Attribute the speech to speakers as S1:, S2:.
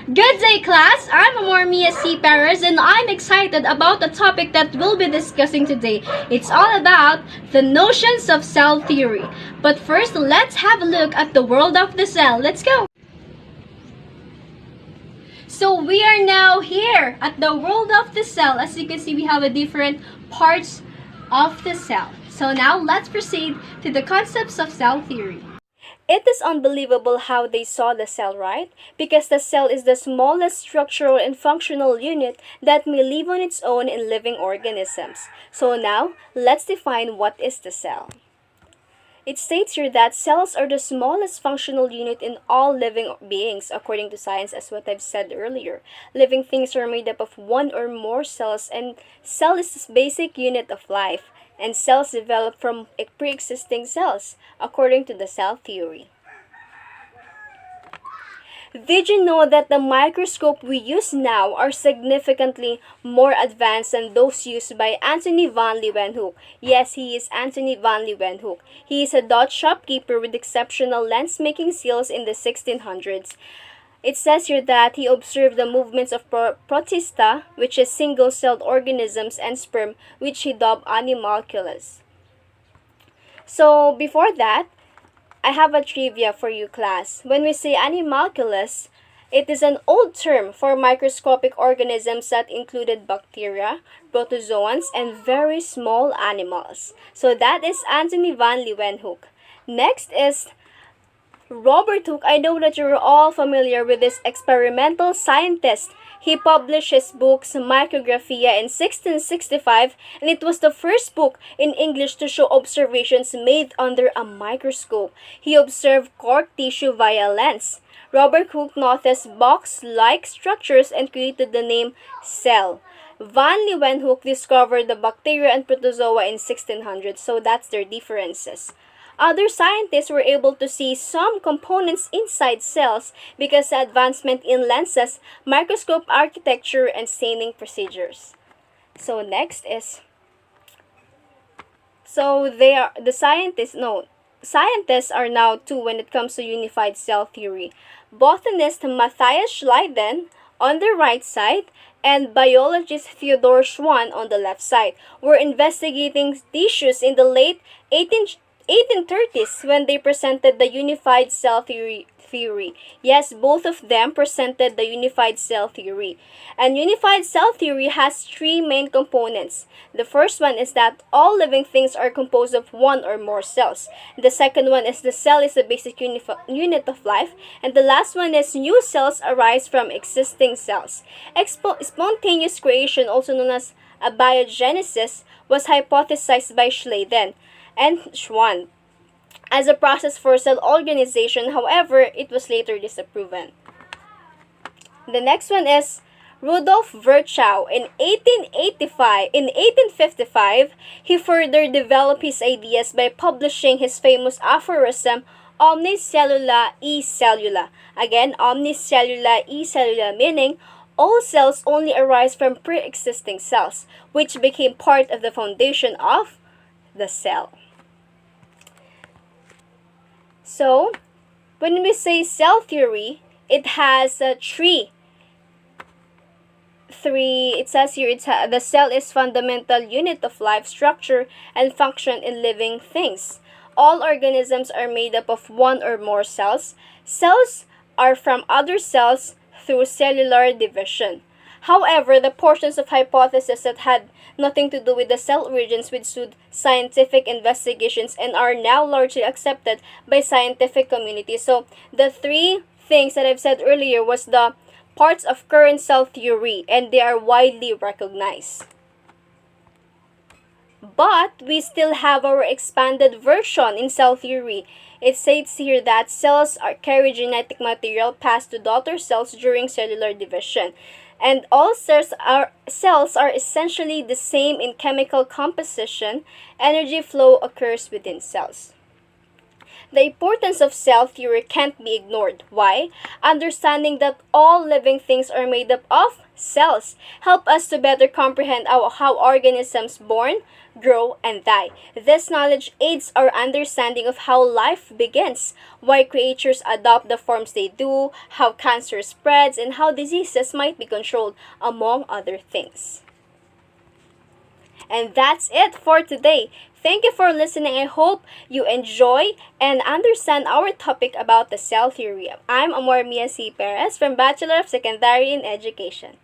S1: Good day, class. I'm Amormia C. Perez, and I'm excited about the topic that we'll be discussing today. It's all about the notions of cell theory. But first, let's have a look at the world of the cell. Let's go. So we are now here at the world of the cell. As you can see, we have a different parts of the cell. So now let's proceed to the concepts of cell theory. It is unbelievable how they saw the cell, right? Because the cell is the smallest structural and functional unit that may live on its own in living organisms. So now, let's define what is the cell. It states here that cells are the smallest functional unit in all living beings, according to science, as what I've said earlier. Living things are made up of one or more cells, and cell is the basic unit of life, and cells develop from pre-existing cells, according to the cell theory. Did you know that the microscope we use now are significantly more advanced than those used by Antony van Leeuwenhoek? Yes, he is Antony van Leeuwenhoek. He is a Dutch shopkeeper with exceptional lens-making skills in the 1600s. It says here that he observed the movements of protista, which is single-celled organisms, and sperm, which he dubbed animalcules. So, before that, I have a trivia for you, class. When we say animalculus, it is an old term for microscopic organisms that included bacteria, protozoans, and very small animals. So that is Antony van Leeuwenhoek. Next is Robert Hooke. I know that you're all familiar with this experimental scientist. He published his books Micrographia in 1665, and it was the first book in English to show observations made under a microscope. He observed cork tissue via lens. Robert Hooke noticed box-like structures and created the name cell. Van Leeuwenhoek discovered the bacteria and protozoa in 1600, so that's their differences. Other scientists were able to see some components inside cells because of advancement in lenses, microscope architecture, and staining procedures. So next is, scientists are now two when it comes to unified cell theory. Botanist Matthias Schleiden on the right side and biologist Theodor Schwann on the left side were investigating tissues in the late 1830s when they presented the unified cell theory. Yes, both of them presented the unified cell theory. And unified cell theory has three main components. The first one is that all living things are composed of one or more cells. The second one is the cell is the basic unit of life. And the last one is new cells arise from existing cells. Spontaneous creation, also known as abiogenesis, was hypothesized by Schleiden and Schwann as a process for cell organization. However, it was later disproven. The next one is Rudolf Virchow. In 1855, he further developed his ideas by publishing his famous aphorism, Omnis cellula e cellula. Again, Omnis cellula e cellula, meaning all cells only arise from pre-existing cells, which became part of the foundation of the cell. So, when we say cell theory, it has it says here, the cell is fundamental unit of life, structure, and function in living things. All organisms are made up of one or more cells. Cells are from other cells through cellular division. However, the portions of hypothesis that had nothing to do with the cell origins withstood scientific investigations and are now largely accepted by scientific community. So, the three things that I've said earlier was the parts of current cell theory, and they are widely recognized. But we still have our expanded version in cell theory. It states here that cells carry genetic material passed to daughter cells during cellular division. And all cells are essentially the same in chemical composition. Energy flow occurs within cells. The importance of cell theory can't be ignored. Why? Understanding that all living things are made up of cells help us to better comprehend how organisms born, grow, and die. This knowledge aids our understanding of how life begins, why creatures adopt the forms they do, how cancer spreads, and how diseases might be controlled, among other things. And that's it for today. Thank you for listening. I hope you enjoy and understand our topic about the cell theory. I'm Amor Mia C. Perez from Bachelor of Secondary in Education.